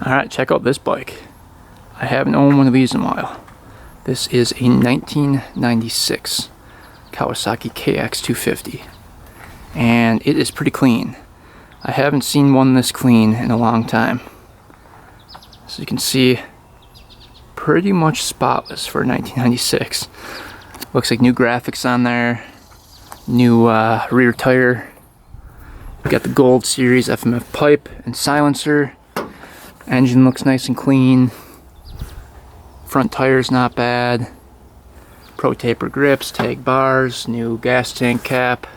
Alright, check out this bike. I haven't owned one of these in a while. This is a 1996 Kawasaki Kx250. And it is pretty clean. I haven't seen one this clean in a long time. So you can see, pretty much spotless for 1996. Looks like new graphics on there, new rear tire. We got the Gold Series FMF pipe and silencer. Engine looks nice and clean. Front tire's not bad. Pro taper grips, tag bars, new gas tank cap.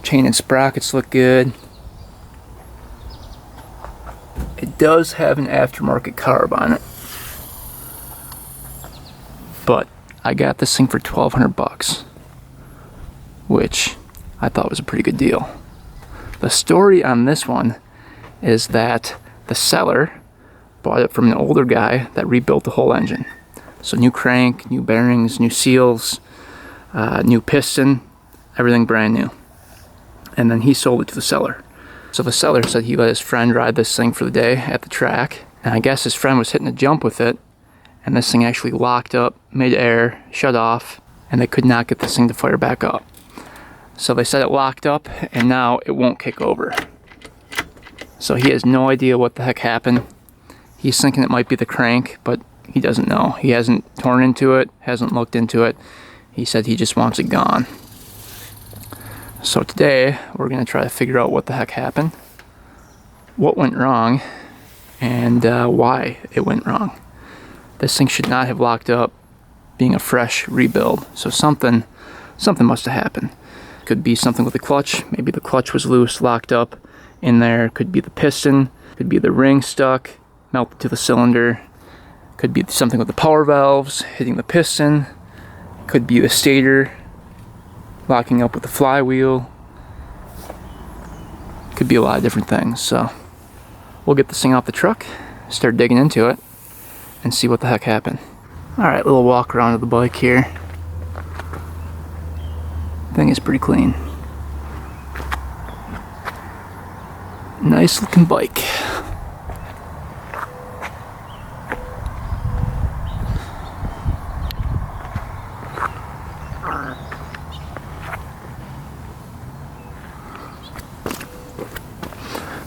Chain and sprockets look good. It does have an aftermarket carb on it. But I got this thing for $1,200, which I thought was a pretty good deal. The story on this one is that the seller bought it from an older guy that rebuilt the whole engine. So new crank, new bearings, new seals, new piston, everything brand new. And then he sold it to the seller. So the seller said he let his friend ride this thing for the day at the track. And I guess his friend was hitting a jump with it, and this thing actually locked up mid-air, shut off, and they could not get this thing to fire back up. So they said it locked up, and now it won't kick over. So he has no idea what the heck happened. He's thinking it might be the crank, but he doesn't know. He hasn't torn into it, hasn't looked into it. He said he just wants it gone. So today, we're going to try to figure out what the heck happened, what went wrong, and why it went wrong. This thing should not have locked up, being a fresh rebuild. So something must have happened. Could be something with the clutch. Maybe the clutch was loose, locked up in there. Could be the piston. Could be the ring stuck, melted to the cylinder. Could be something with the power valves hitting the piston. Could be the stator locking up with the flywheel. Could be a lot of different things. So we'll get this thing off the truck, start digging into it, and see what the heck happened. Alright, little walk around of the bike here. Thing is pretty clean. Nice looking bike.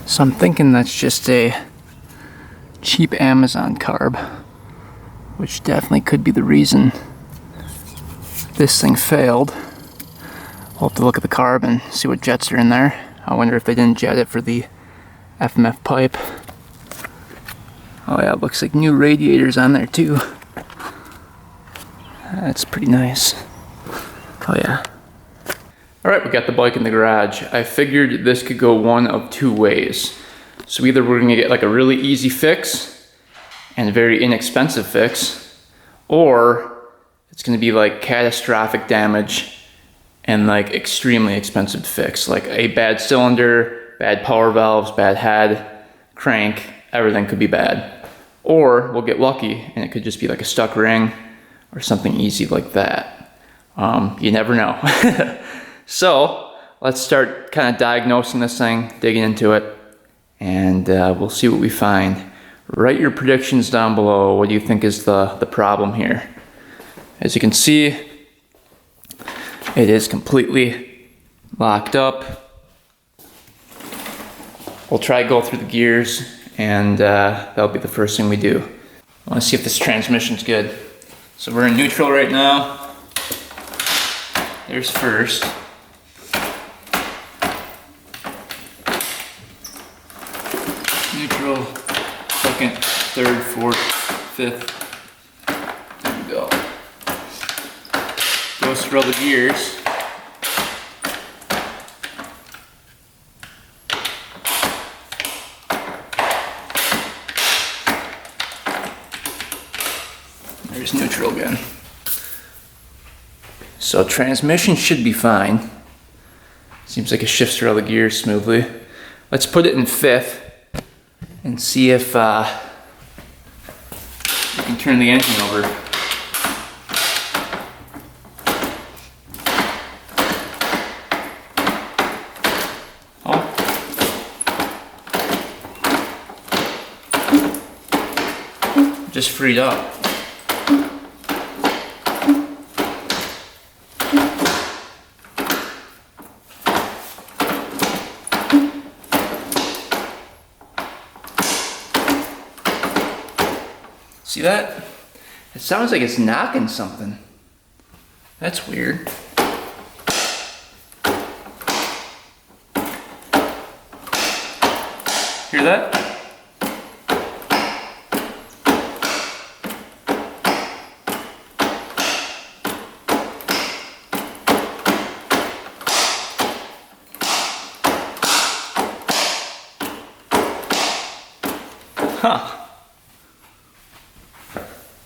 So I'm thinking that's just a cheap Amazon carb, which definitely could be the reason this thing failed. We'll have to look at the carb and see what jets are in there. I wonder if they didn't jet it for the FMF pipe. Oh yeah, it looks like new radiators on there too. That's pretty nice. Oh yeah. Alright, we got the bike in the garage. I figured this could go one of two ways. So either we're going to get like a really easy fix and a very inexpensive fix, or it's going to be like catastrophic damage and like extremely expensive to fix. Like a bad cylinder, bad power valves, bad head, crank, everything could be bad. Or we'll get lucky and it could just be like a stuck ring or something easy like that. You never know. So let's start kind of diagnosing this thing, digging into it, and we'll see what we find. Write your predictions down below. What do you think is the problem here? As you can see, it is completely locked up. We'll try to go through the gears, and that'll be the first thing we do. I want to see if this transmission's good. So we're in neutral right now. There's first. Neutral, second, third, fourth, fifth. There we go. Goes through all the gears. There's neutral again. So transmission should be fine. Seems like it shifts through all the gears smoothly. Let's put it in fifth and see if we can turn the engine over. just freed up. See that? It sounds like it's knocking something. That's weird. Hear that? Huh.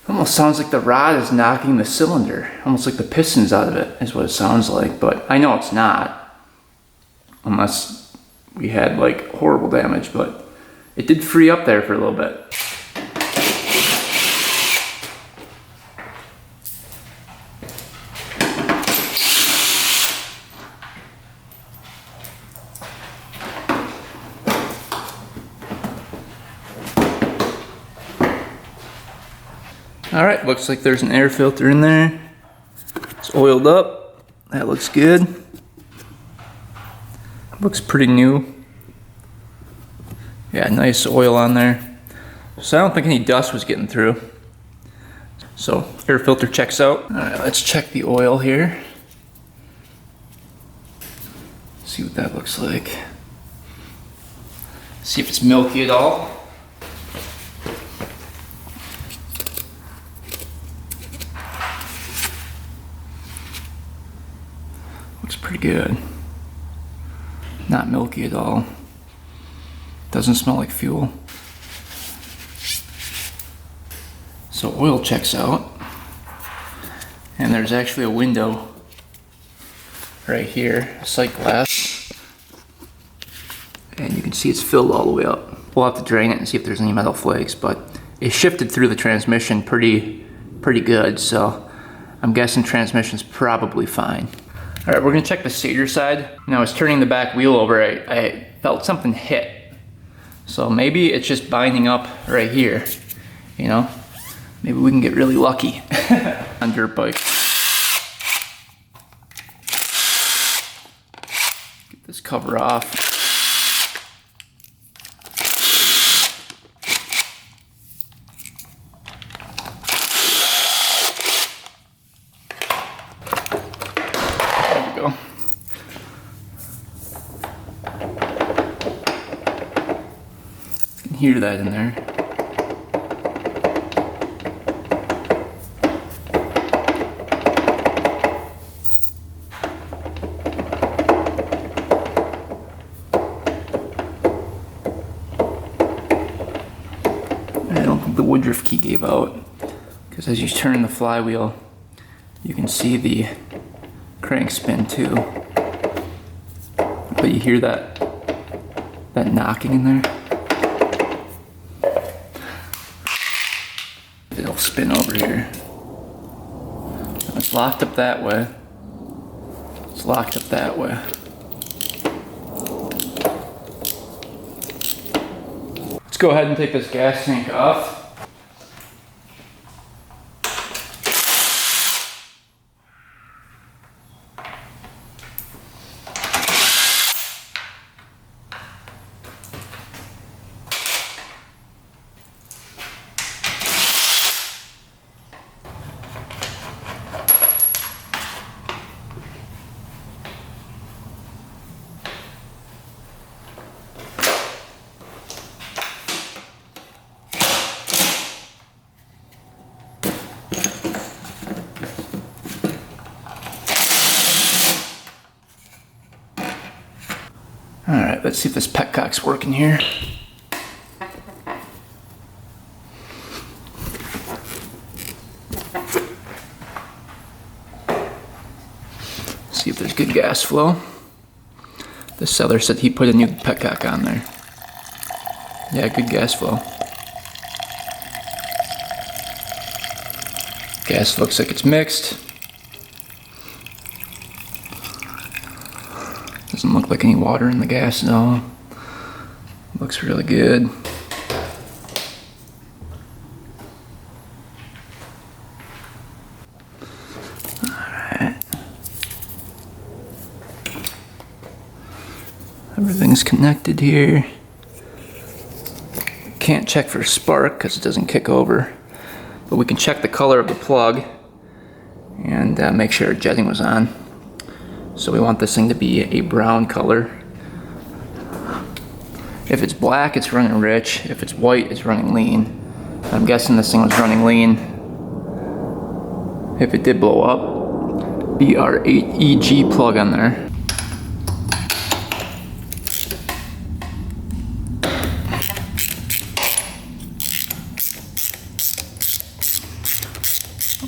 Almost sounds like the rod is knocking the cylinder. Almost like the pistons out of it is what it sounds like, but I know it's not. Unless we had like horrible damage, but it did free up there for a little bit. All right, looks like there's an air filter in there. It's oiled up. That looks good. Looks pretty new. Yeah, nice oil on there. So I don't think any dust was getting through. So air filter checks out. All right, let's check the oil here. See what that looks like. See if it's milky at all. Looks pretty good. Not milky at all. Doesn't smell like fuel. So oil checks out. And there's actually a window right here, a sight glass. And you can see it's filled all the way up. We'll have to drain it and see if there's any metal flakes, but it shifted through the transmission pretty good, so I'm guessing transmission's probably fine. All right, we're gonna check the stator side. When I was turning the back wheel over, I felt something hit. So maybe it's just binding up right here, you know? Maybe we can get really lucky on dirt bike. Get this cover off. There we go. You can hear that in there. I don't think the woodruff key gave out, because as you turn the flywheel, you can see the crank spin too. But you hear that knocking in there? It'll spin over here. It's locked up that way. It's locked up that way. Let's go ahead and take this gas tank off. All right, let's see if this petcock's working here. See if there's good gas flow. The seller said he put a new petcock on there. Yeah, good gas flow. Gas looks like it's mixed. Doesn't look like any water in the gas at all. Looks really good. everything's connected here. Can't check for spark because it doesn't kick over, but we can check the color of the plug and make sure jetting was on. So we want this thing to be a brown color. If it's black, it's running rich. If it's white, it's running lean. I'm guessing this thing was running lean. If it did blow up, be our 8EG plug on there.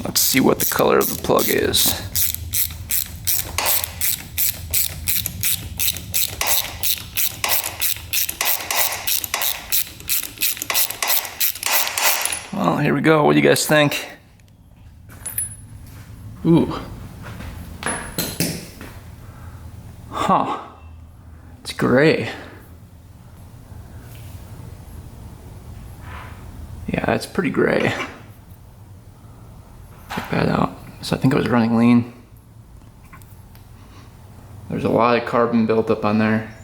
Let's see what the color of the plug is. Well, here we go. What do you guys think? Ooh. Huh. It's gray. Yeah, it's pretty gray. Check that out. So I think it was running lean. There's a lot of carbon built up on there.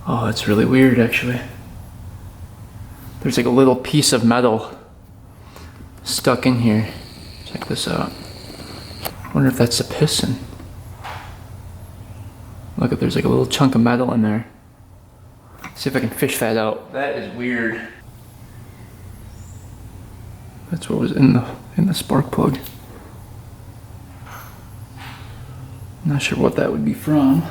Oh, that's really weird actually. There's like a little piece of metal stuck in here. Check this out. I wonder if that's a piston. Look, there's like a little chunk of metal in there. Let's see if I can fish that out. That is weird. That's what was in the spark plug. Not sure what that would be from.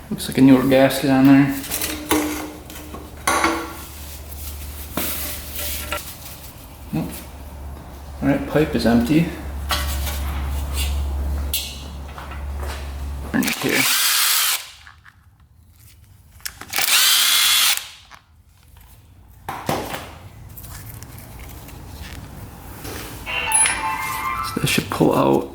Looks like a newer gasket on there. Nope. Alright, pipe is empty. Turn it here. So this should pull out.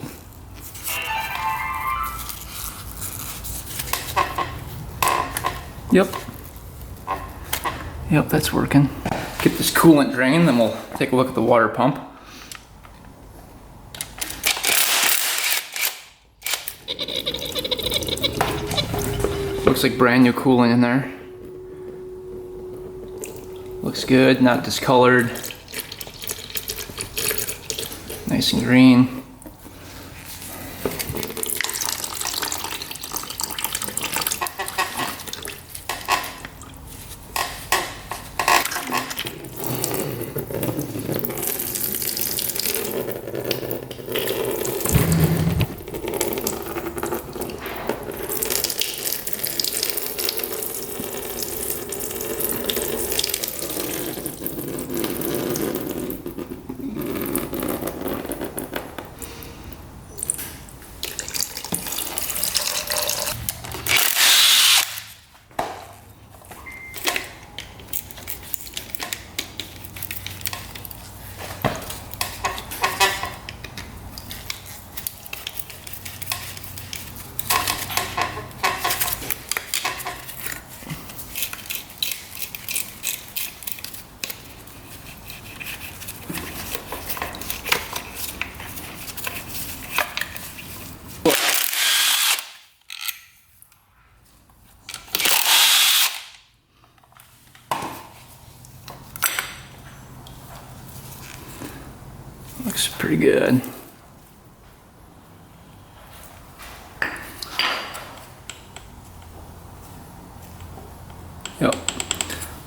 Yep, that's working. Get this coolant drained, then we'll take a look at the water pump. Looks like brand new coolant in there. Looks good, not discolored. Nice and green. Looks pretty good. Yep.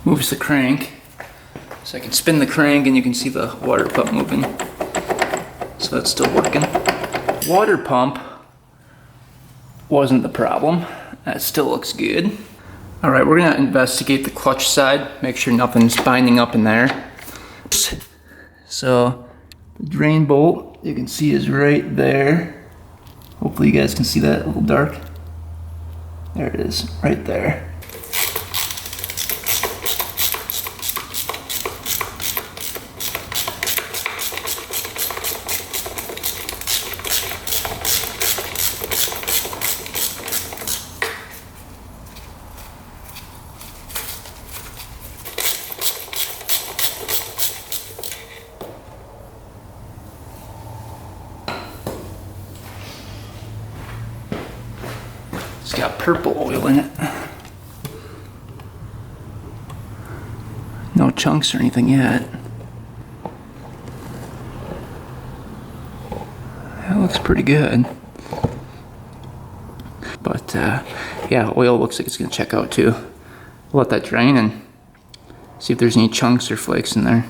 Moves the crank. So I can spin the crank and you can see the water pump moving. So that's still working. Water pump wasn't the problem. That still looks good. All right, we're gonna investigate the clutch side, make sure nothing's binding up in there. So the drain bolt, you can see, is right there. Hopefully you guys can see that a little dark. There it is, right there. It's got purple oil in it. No chunks or anything yet. That looks pretty good. But yeah, oil looks like it's gonna check out too. We'll let that drain and see if there's any chunks or flakes in there.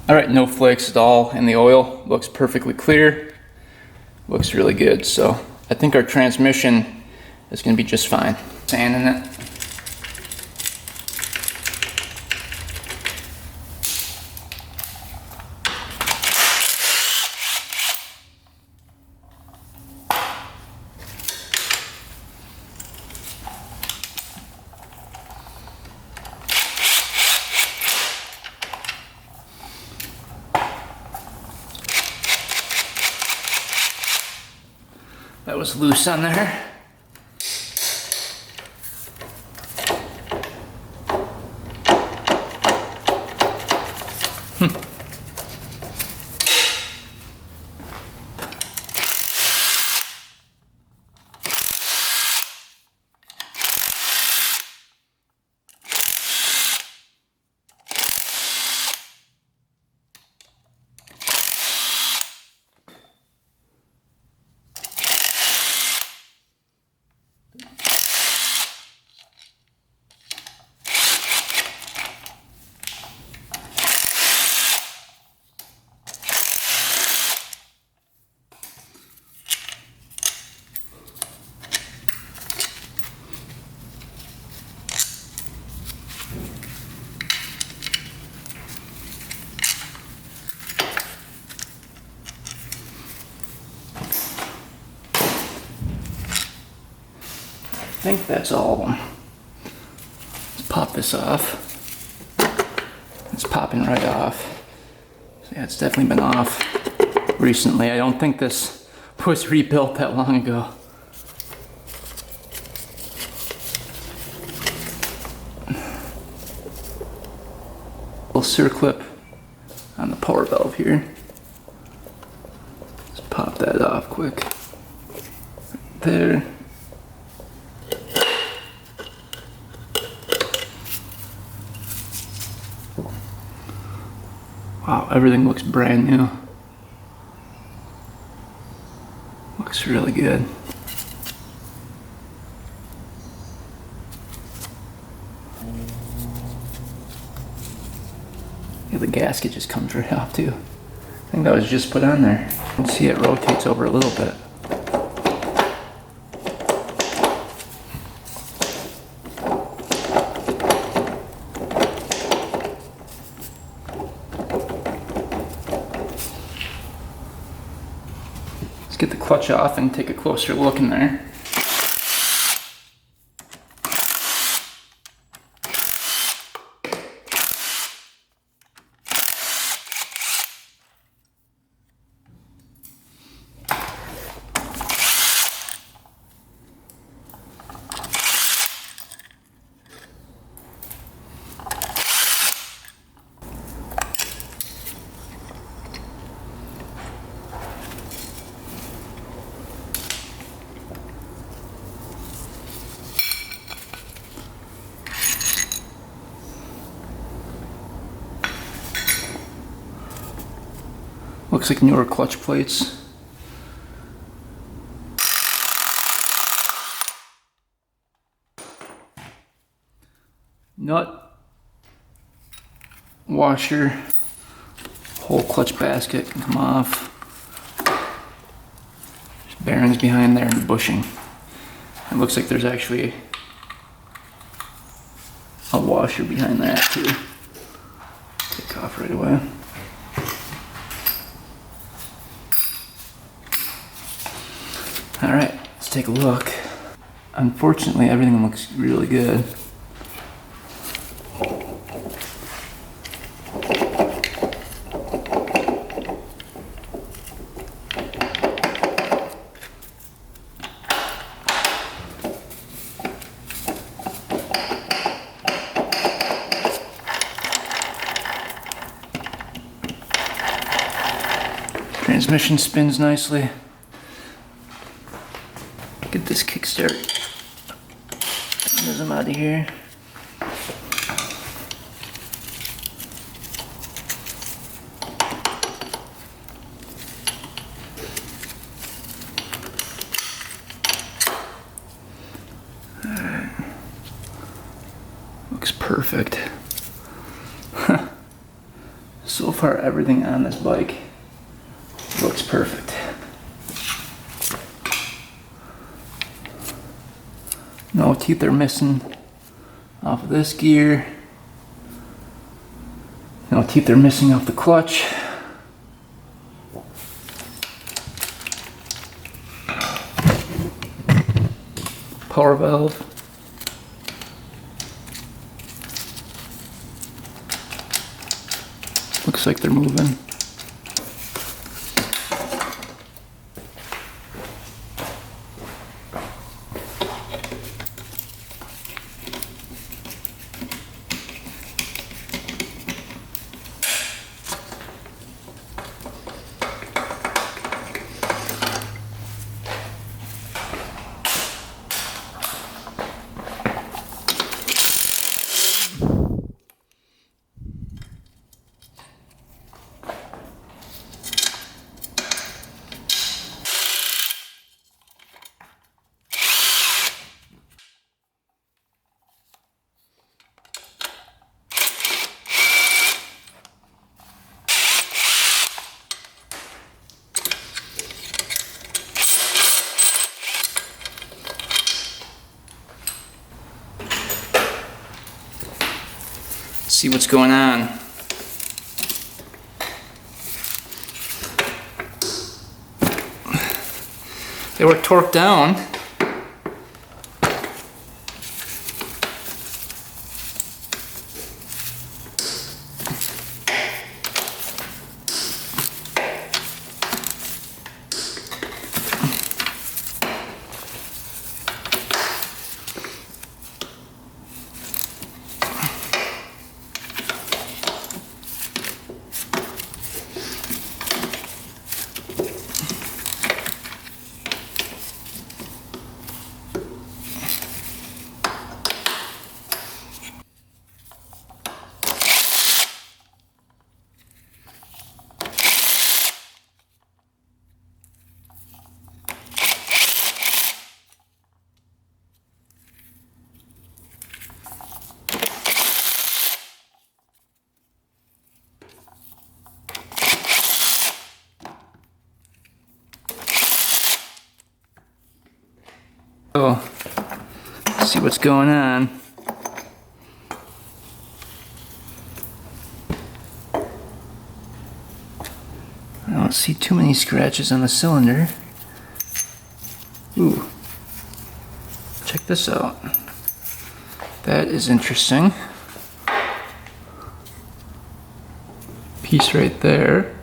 All right, no flakes at all in the oil. Looks perfectly clear. Looks really good. So I think our transmission is going to be just fine. Sand in it. That was loose on there. I think that's all of them. Let's pop this off. It's popping right off. So yeah, it's definitely been off recently. I don't think this was rebuilt that long ago. Little circlip on the power valve here. Let's pop that off quick. Right there. Wow, everything looks brand new. Looks really good. Yeah, the gasket just comes right off too. I think that was just put on there. You can see it rotates over a little bit. Get the clutch off and take a closer look in there. Looks like newer clutch plates. Nut washer, whole clutch basket can come off. There's bearings behind there and bushing. It looks like there's actually a washer behind that too. Take off right away. All right, let's take a look. Unfortunately, everything looks really good. Transmission spins nicely. Get this kickstart mechanism out of here. Alright. Looks perfect. So far, everything on this bike looks perfect. No teeth are missing off of this gear. No teeth are missing off the clutch. Power valve. Looks like they're moving. See what's going on. They were torqued down. Oh, let's see what's going on. I don't see too many scratches on the cylinder. Ooh, check this out. That is interesting. Piece right there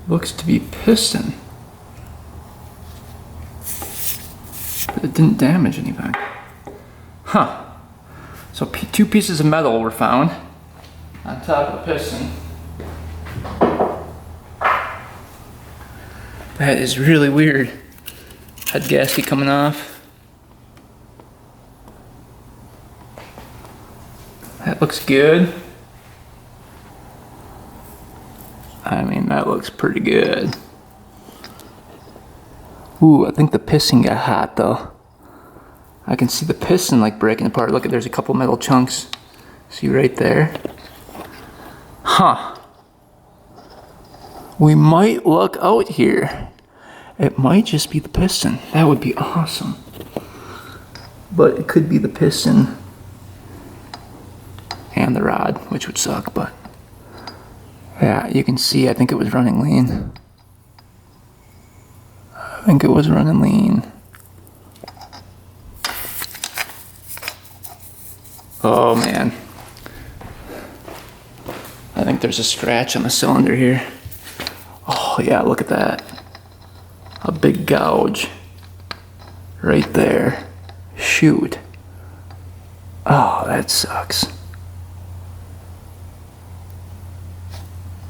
looks to be piston. It didn't damage anything. Huh. So two pieces of metal were found on top of the piston. That is really weird. Head gasket coming off. That looks good. I mean, that looks pretty good. Ooh, I think the piston got hot though. I can see the piston like breaking apart. Look, there's a couple metal chunks. See right there? Huh. We might luck out here. It might just be the piston. That would be awesome. but it could be the piston and the rod, which would suck, but yeah, you can see, I think it was running lean. I think it was running lean. Oh man. I think there's a scratch on the cylinder here. Oh yeah, look at that. A big gouge right there. Shoot. Oh, that sucks.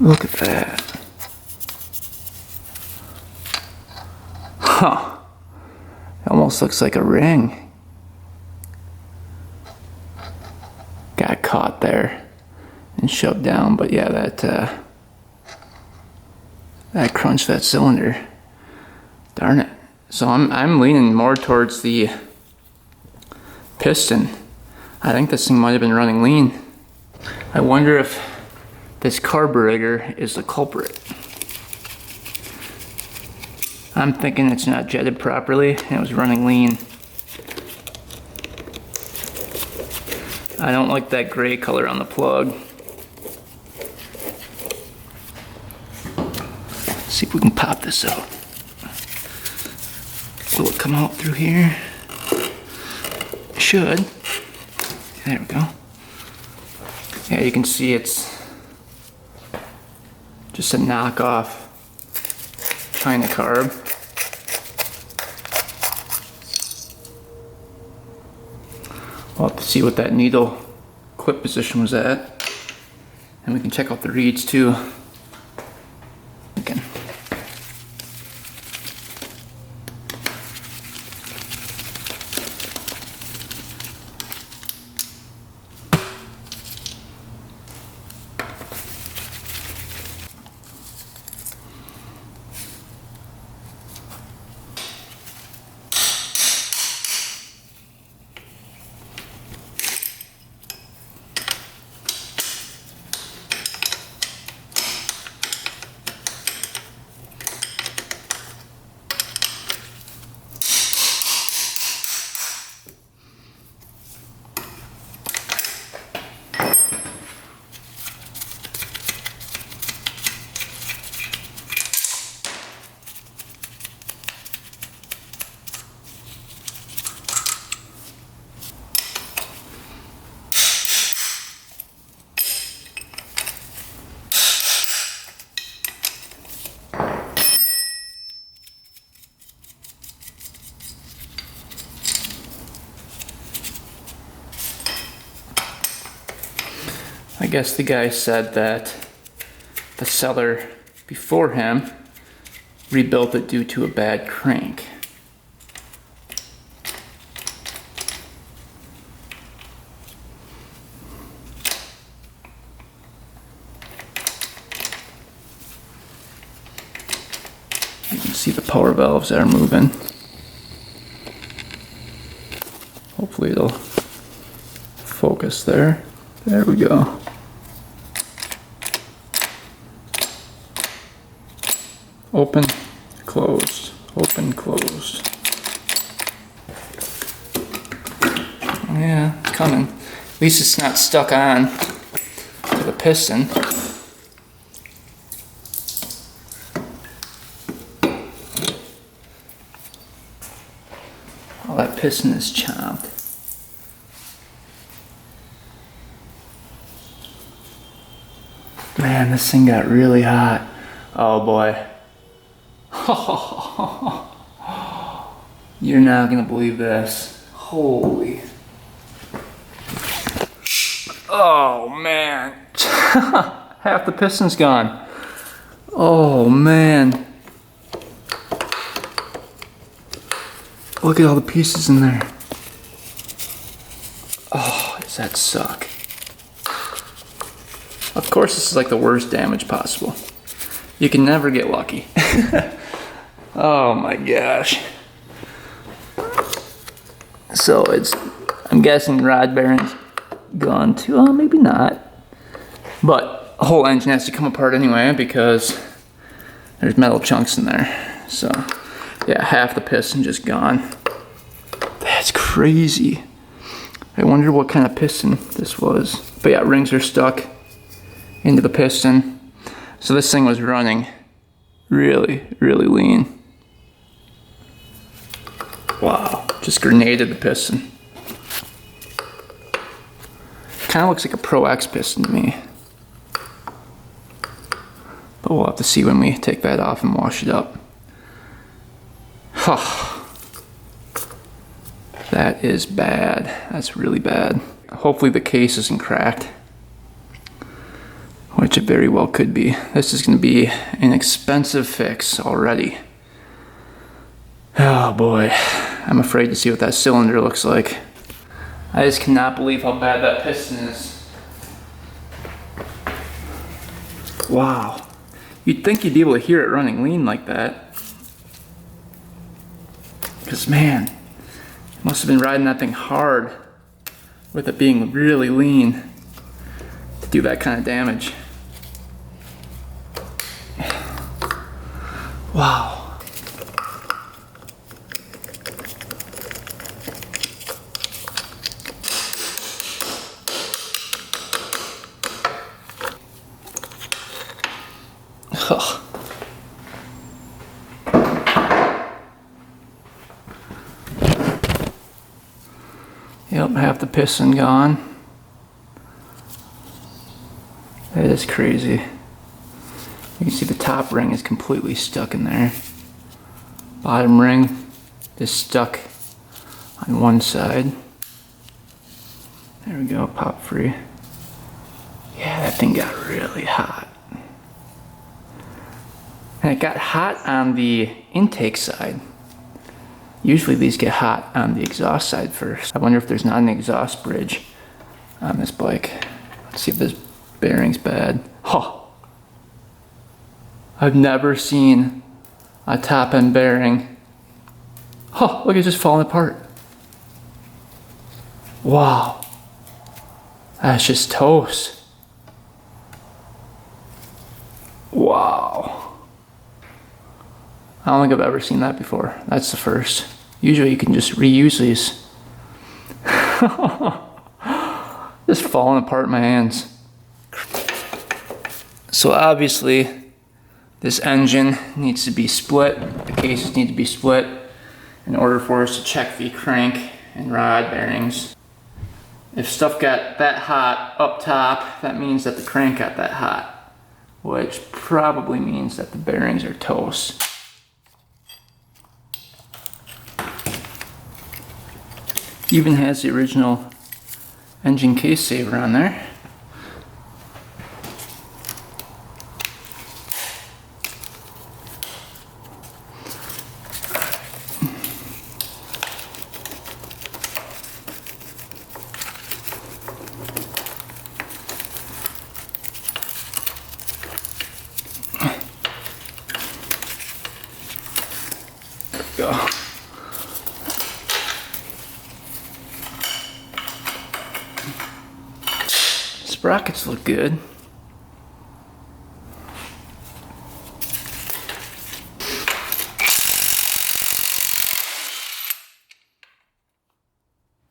Look at that. Huh. It almost looks like a ring. Got caught there and shoved down, but yeah, that crunched that cylinder. Darn it. So I'm leaning more towards the piston. I think this thing might have been running lean. I wonder if this carburetor is the culprit. I'm thinking it's not jetted properly and it was running lean. I don't like that gray color on the plug. Let's see if we can pop this out. Will it come out through here? It should. There we go. Yeah, you can see it's just a knockoff China carb. We'll have to see what that needle clip position was at. And we can check out the reeds too. Okay. I guess the guy said that the seller before him rebuilt it due to a bad crank. You can see the power valves are moving. Hopefully it'll focus there. There we go. Open, closed, open, closed. Yeah, it's coming. At least it's not stuck on to the piston. Oh, that piston is chopped. Man, this thing got really hot. Oh boy. You're not gonna believe this. Holy. Oh man. Half the piston's gone. Oh man. Look at all the pieces in there. Oh, does that suck? Of course, this is like the worst damage possible. You can never get lucky. Oh my gosh. So I'm guessing rod bearing's gone too. Oh, maybe not. But the whole engine has to come apart anyway because there's metal chunks in there. So yeah, half the piston just gone. That's crazy. I wonder what kind of piston this was. But yeah, rings are stuck into the piston. So this thing was running really, really lean. Wow, just grenaded the piston. Kind of looks like a Pro X piston to me. But we'll have to see when we take that off and wash it up. That is bad. That's really bad. Hopefully the case isn't cracked, which it very well could be. This is going to be an expensive fix already. Oh boy, I'm afraid to see what that cylinder looks like. I just cannot believe how bad that piston is. Wow. You'd think you'd be able to hear it running lean like that. Because man, it must have been riding that thing hard with it being really lean to do that kind of damage. Wow. Ugh. Yep, half the piston gone. That is crazy. You can see the top ring is completely stuck in there. Bottom ring is stuck on one side. There we go, pop free. Yeah, that thing got really hot. And it got hot on the intake side. Usually these get hot on the exhaust side first. I wonder if there's not an exhaust bridge on this bike. Let's see if this bearing's bad. Oh, I've never seen a top end bearing. Oh, look, it's just falling apart. Wow, that's just toast. Wow. I don't think I've ever seen that before. That's the first. Usually you can just reuse these. Just falling apart in my hands. So obviously this engine needs to be split. The cases need to be split in order for us to check the crank and rod bearings. If stuff got that hot up top, that means that the crank got that hot, which probably means that the bearings are toast. Even has the original engine case saver on there. There we go. Sprockets look good.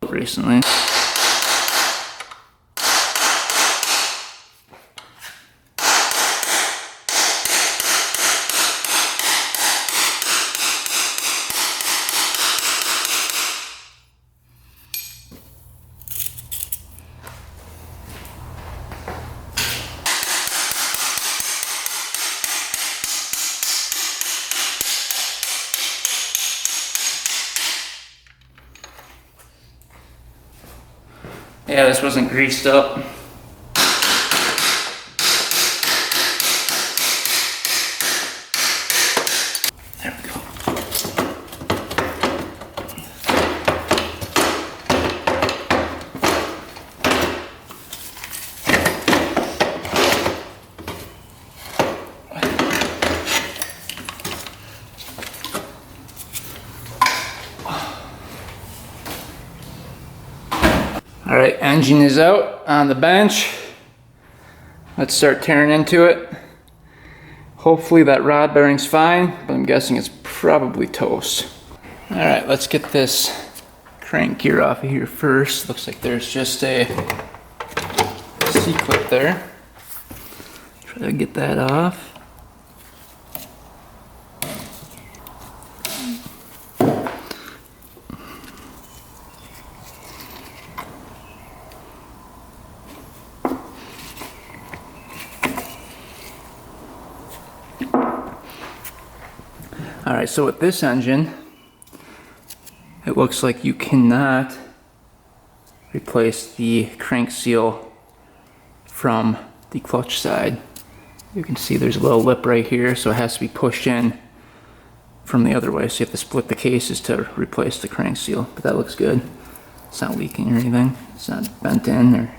Recently. Yeah, this wasn't greased up. There we go. All right, engine is out on the bench. Let's start tearing into it. Hopefully that rod bearing's fine, but I'm guessing it's probably toast. All right, let's get this crank gear off of here first. Looks like there's just a C-clip there. Try to get that off. Alright, so with this engine, it looks like you cannot replace the crank seal from the clutch side. You can see there's a little lip right here, so it has to be pushed in from the other way. So you have to split the cases to replace the crank seal. But that looks good. It's not leaking or anything. It's not bent in or...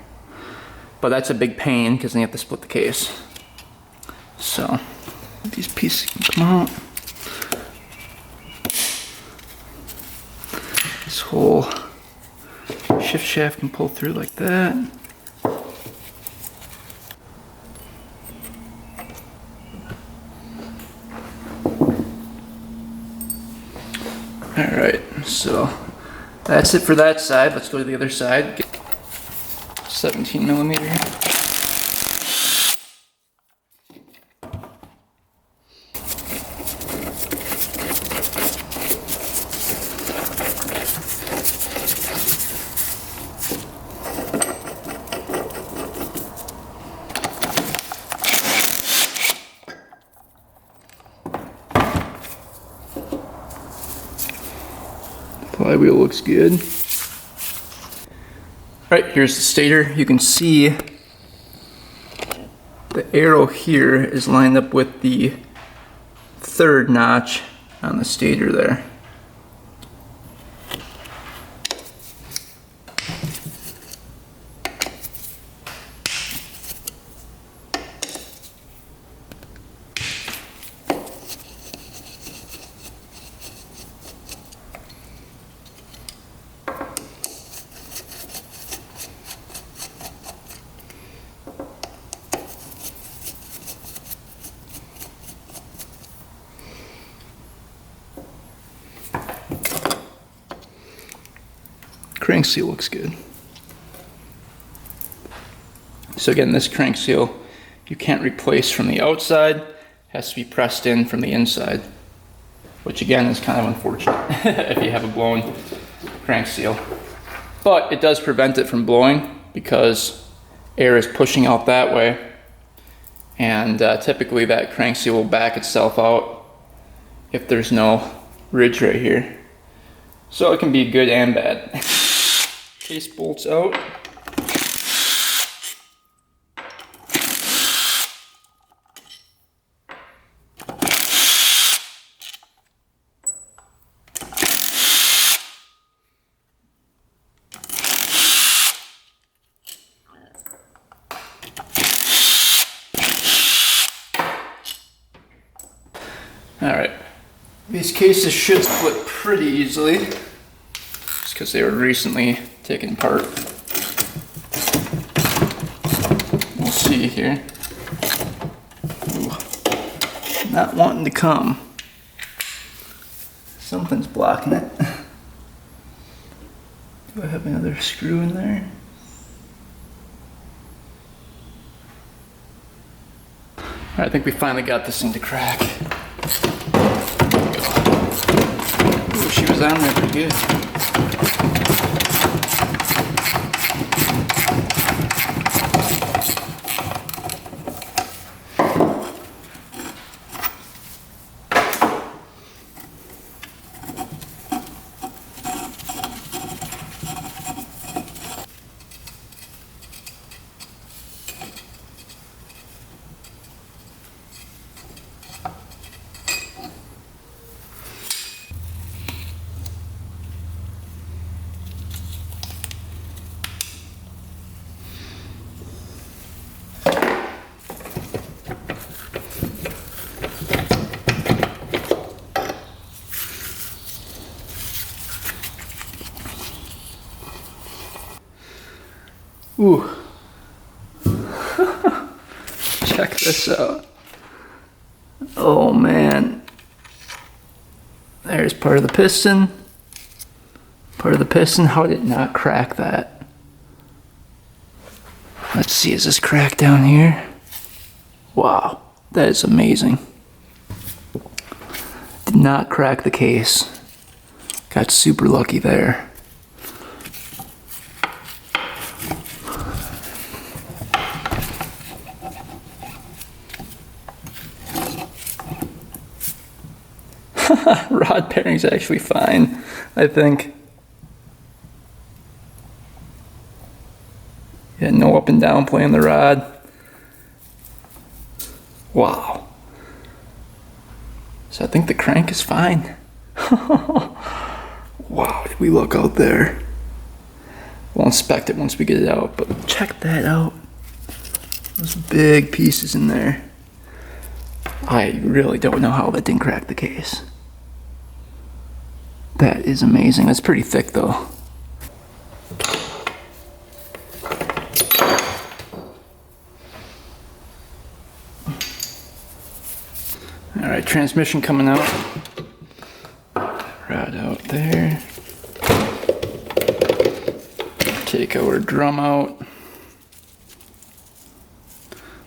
But that's a big pain because then you have to split the case. So these pieces can come out. This whole shift shaft can pull through like that. Alright, so that's it for that side. Let's go to the other side. 17 millimeter. Flywheel looks good. Right, here's the stator. You can see the arrow here is lined up with the third notch on the stator there. Crank seal looks good. So again, this crank seal you can't replace from the outside, it has to be pressed in from the inside, which again is kind of unfortunate if you have a blown crank seal. But it does prevent it from blowing because air is pushing out that way, and typically that crank seal will back itself out if there's no ridge right here. So it can be good and bad. Case bolts out. Alright, these cases should split pretty easily, just because they were recently taken apart. We'll see here. Ooh, not wanting to come. Something's blocking it. Do I have another screw in there? Alright, I think we finally got this thing to crack. Ooh, she was on there pretty good. Ooh. Check this out. Oh man. There's part of the piston, part of the piston. How did it not crack that? Let's see, is this cracked down here? Wow, that is amazing. Did not crack the case. Got super lucky there. Rod bearing's actually fine, I think. Yeah, no up and down playing the rod. Wow. So I think the crank is fine. Wow, did we look out there? We'll inspect it once we get it out, but check that out. Those big pieces in there. I really don't know how that didn't crack the case. That is amazing. That's pretty thick though. Alright, transmission coming out. Rod out there. Take our drum out.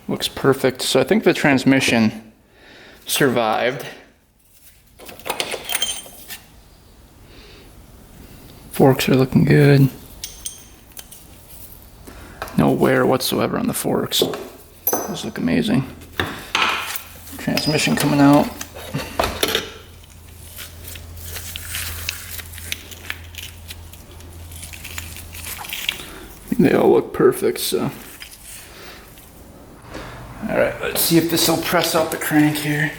Looks perfect. So I think the transmission survived. Forks are looking good. No wear whatsoever on the forks. Those look amazing. Transmission coming out. They all look perfect, so. Alright, let's see if this will press out the crank here.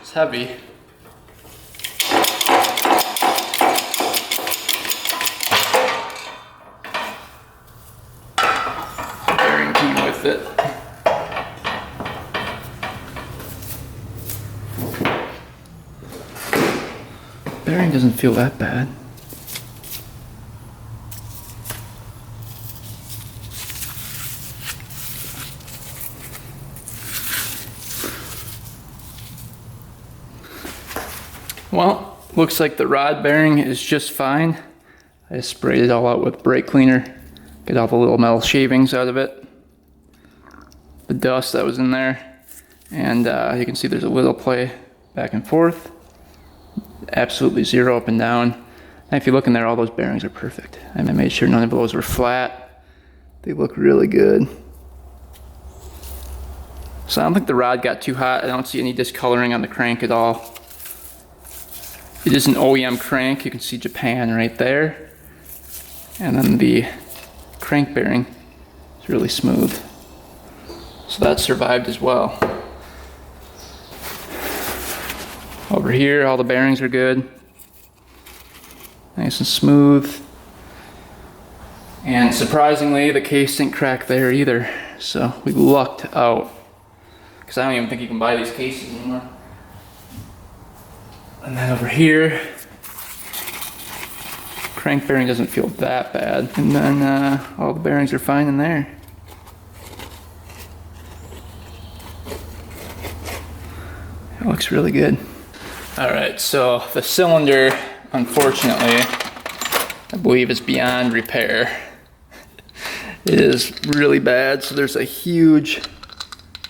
It's heavy. Bearing came with it. Bearing doesn't feel that bad. Well, looks like the rod bearing is just fine. I just sprayed it all out with brake cleaner. Get all the little metal shavings out of it. The dust that was in there. And you can see there's a little play back and forth. Absolutely zero up and down. And if you look in there, all those bearings are perfect. And I made sure none of those were flat. They look really good. So I don't think the rod got too hot. I don't see any discoloring on the crank at all. It is an OEM crank. You can see Japan right there. And then the crank bearing is really smooth. So that survived as well. Over here, all the bearings are good. Nice and smooth. And surprisingly, the case didn't crack there either. So we lucked out. Because I don't even think you can buy these cases anymore. And then over here, crank bearing doesn't feel that bad. And then all the bearings are fine in there. It looks really good. Alright, so the cylinder, unfortunately, I believe is beyond repair. It is really bad. So there's a huge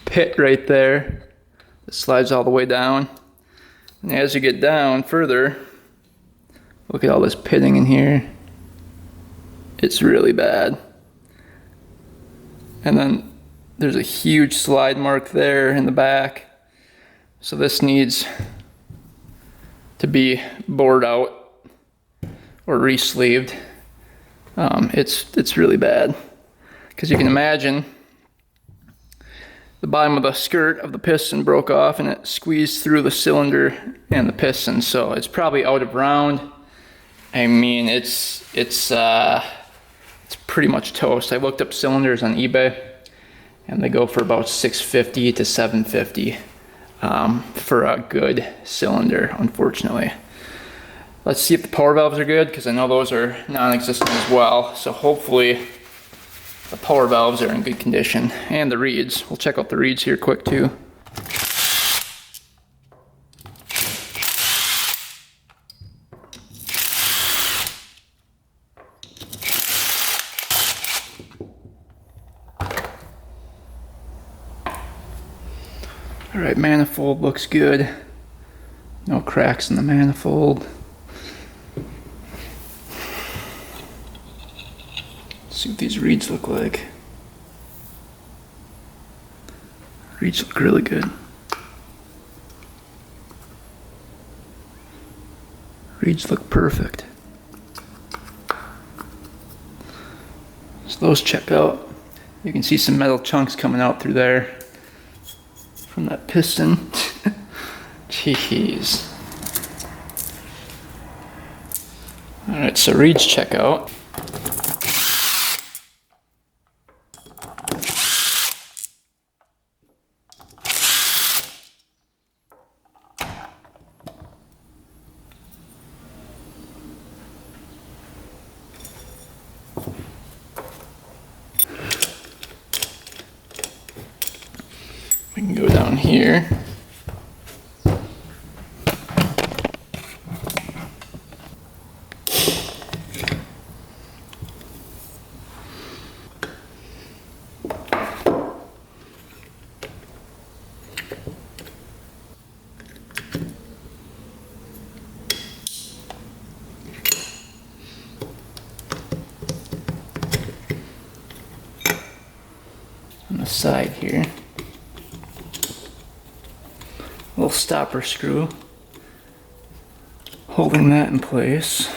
pit right there that slides all the way down. And as you get down further, look at all this pitting in here. It's really bad. And then there's a huge slide mark there in the back. So this needs to be bored out or re-sleeved. It's really bad. Because you can imagine the bottom of the skirt of the piston broke off and it squeezed through the cylinder and the piston, so it's probably out of round. I mean, it's pretty much toast. I looked up cylinders on eBay and they go for about $650 to $750 for a good cylinder, unfortunately. Let's see if the power valves are good, because I know those are non-existent as well. So hopefully The power valves are in good condition, and the reeds. We'll check out the reeds here quick too. Alright, manifold looks good. No cracks in the manifold. Let's see what these reeds look like. Reeds look really good. Reeds look perfect. So those check out. You can see some metal chunks coming out through there from that piston. Jeez. Alright, so reeds check out. We can go down here. On the side here. Little stopper screw holding that in place.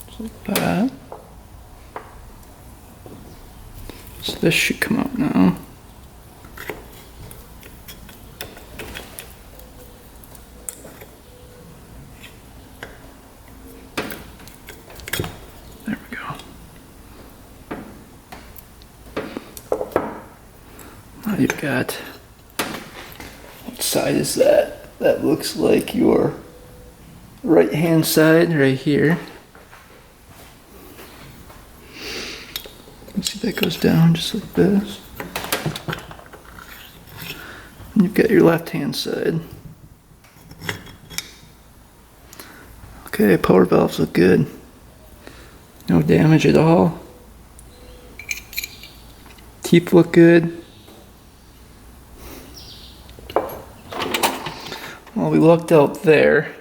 Just like that. So this should come out now. There we go. Now you've got, what side is that? That looks like your right hand side right here. You can see that goes down just like this. And you've got your left hand side. Okay, power valves look good. No damage at all. Teeth look good. Well, we looked out there.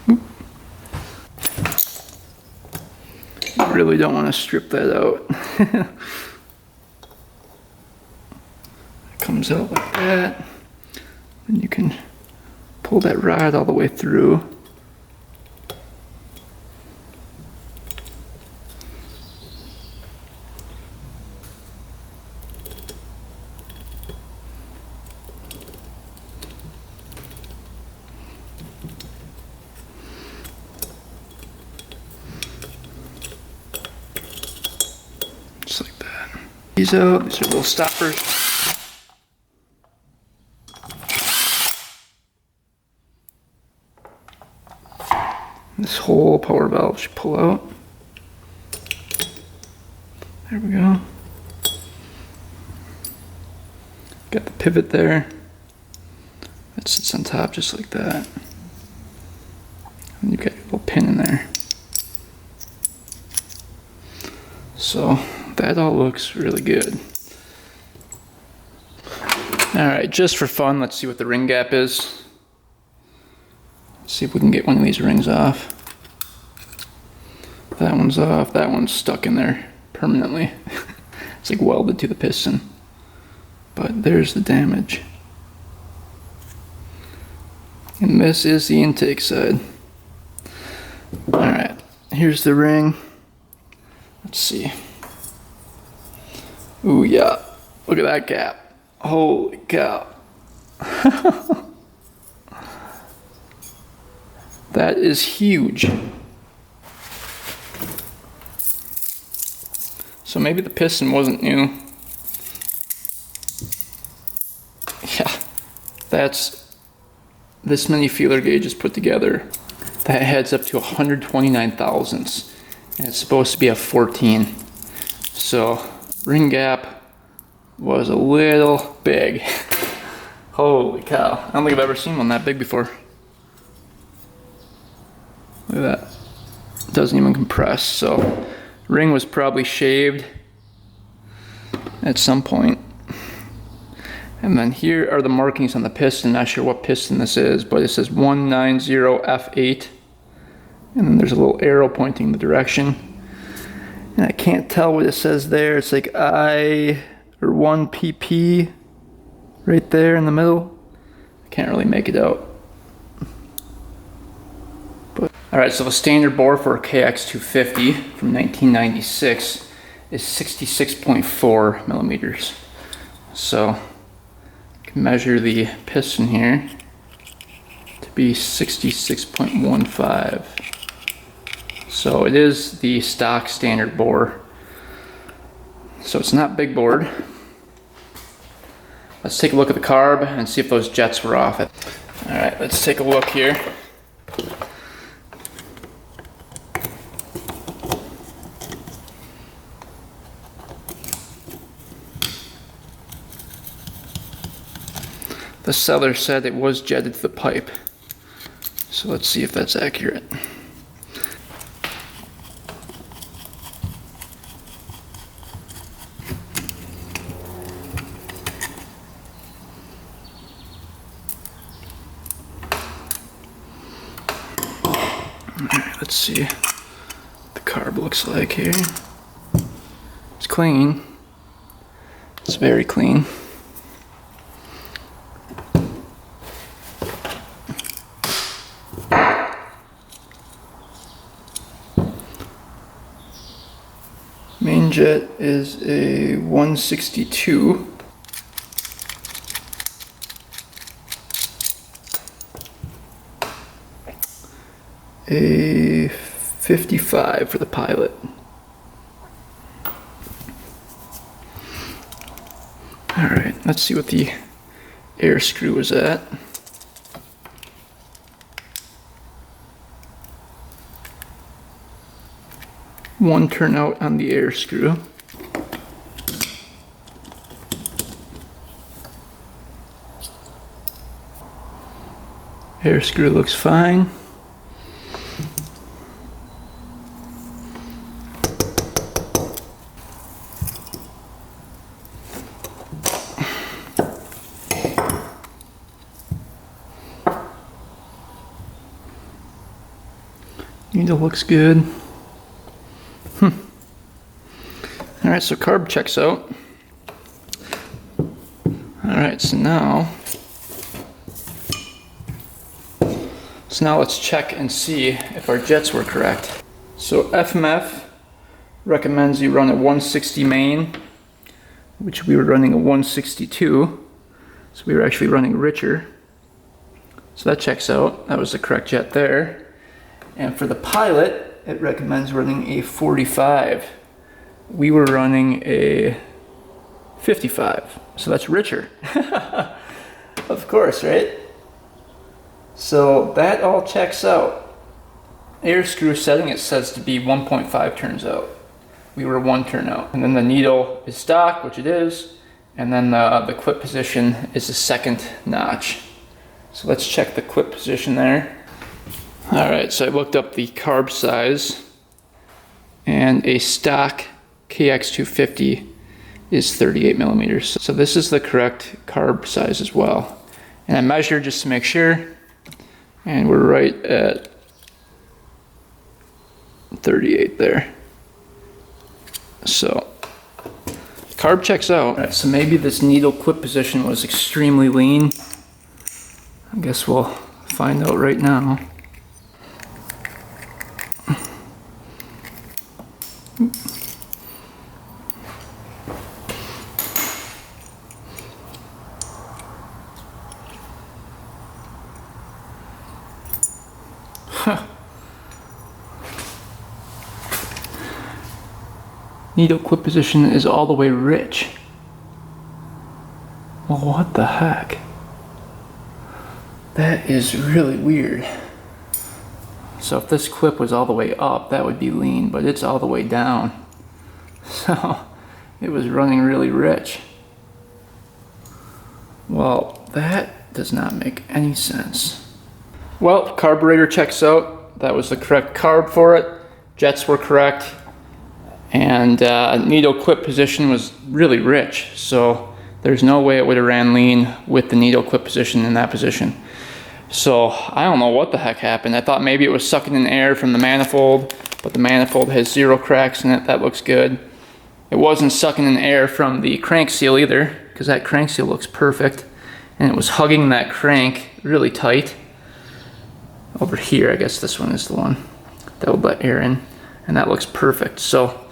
You really don't want to strip that out. It comes out like that. And you can pull that rod all the way through. Just like that. These out, these are little stoppers. This whole power valve should pull out. There we go. Got the pivot there. That sits on top just like that. And you've got your little pin in there. So that all looks really good. Alright, just for fun, let's see what the ring gap is. Let's see if we can get one of these rings off. That one's off, that one's stuck in there permanently. It's like welded to the piston. But there's the damage. And this is the intake side. Alright, here's the ring. Let's see. Ooh, yeah. Look at that gap. Holy cow. That is huge. So maybe the piston wasn't new. Yeah, that's this many feeler gauges put together, that heads up to 129 thousandths, and it's supposed to be a 14. So ring gap was a little big. Holy cow, I don't think I've ever seen one that big before. Look at that, it doesn't even compress. So ring was probably shaved at some point. And then here are the markings on the piston. Not sure what piston this is, but it says 190F8. And then there's a little arrow pointing in the direction. And I can't tell what it says there. It's like I or 1PP right there in the middle. I can't really make it out. Alright, so the standard bore for a Kx250 from 1996 is 66.4 millimeters. So I can measure the piston here to be 66.15. So it is the stock standard bore. So it's not big bored. Let's take a look at the carb and see if those jets were off it. Alright, let's take a look here. The seller said it was jetted to the pipe. So let's see if that's accurate. Alright, let's see what the carb looks like here. It's clean. It's very clean. Main jet is a 162. A 55 for the pilot. Alright, let's see what the air screw is at. One turnout on the air screw. Air screw looks fine. Needle looks good. Alright, so carb checks out. Alright, so now let's check and see if our jets were correct. So FMF recommends you run a 160 main, which we were running a 162. So we were actually running richer. So that checks out. That was the correct jet there. And for the pilot, it recommends running a 45. We were running a 55, so that's richer. Of course, right? So that all checks out. Air screw setting, it says to be 1.5 turns out. We were 1 turn out. And then the needle is stock, which it is, and then the clip position is the second notch. So let's check the clip position there. Alright, so I looked up the carb size, and a stock Kx250 is 38 millimeters. So this is the correct carb size as well. And I measured just to make sure, and we're right at 38 there. So carb checks out. Right, so maybe this needle clip position was extremely lean. I guess we'll find out right now. Needle clip position is all the way rich. Well, what the heck? That is really weird. So if this clip was all the way up, that would be lean, but it's all the way down. So it was running really rich. Well, that does not make any sense. Well, carburetor checks out. That was the correct carb for it. Jets were correct. And needle clip position was really rich. So there's no way it would have ran lean with the needle clip position in that position. So I don't know what the heck happened. I thought maybe it was sucking in air from the manifold, but the manifold has 0 cracks in it. That looks good. It wasn't sucking in air from the crank seal either, because that crank seal looks perfect. And it was hugging that crank really tight. Over here, I guess this one is the one that would let air in. And that looks perfect. So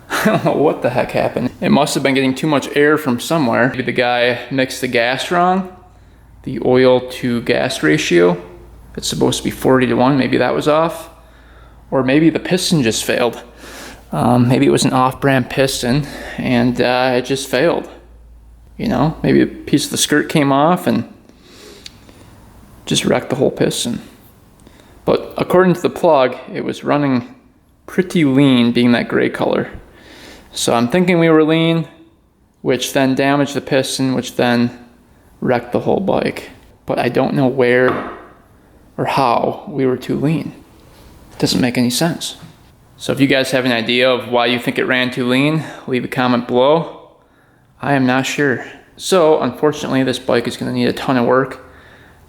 I don't know what the heck happened. It must have been getting too much air from somewhere. Maybe the guy mixed the gas wrong. The oil to gas ratio, it's supposed to be 40:1, maybe that was off. Or maybe the piston just failed. Maybe it was an off-brand piston and it just failed. You know, maybe a piece of the skirt came off and just wrecked the whole piston. But according to the plug, it was running pretty lean, being that gray color. So I'm thinking we were lean, which then damaged the piston, which then wrecked the whole bike. But I don't know where or how we were too lean. It doesn't make any sense. So if you guys have an idea of why you think it ran too lean, leave a comment below. I am not sure. So unfortunately, this bike is going to need a ton of work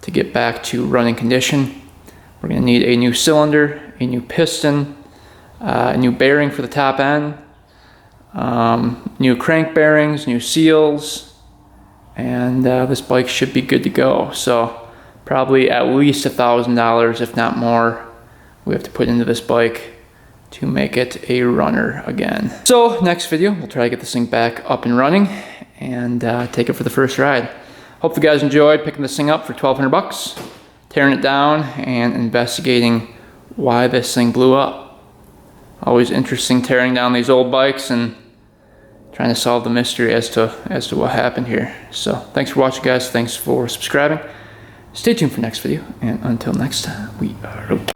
to get back to running condition. We're going to need a new cylinder, a new piston, a new bearing for the top end, new crank bearings, new seals, and this bike should be good to go. So probably at least $1,000, if not more, we have to put into this bike to make it a runner again. So next video, we'll try to get this thing back up and running and take it for the first ride. Hope you guys enjoyed picking this thing up for 1,200 bucks, tearing it down and investigating why this thing blew up. Always interesting tearing down these old bikes and trying to solve the mystery as to what happened here. So thanks for watching, guys. Thanks for subscribing. Stay tuned for next video, and until next time, we are out.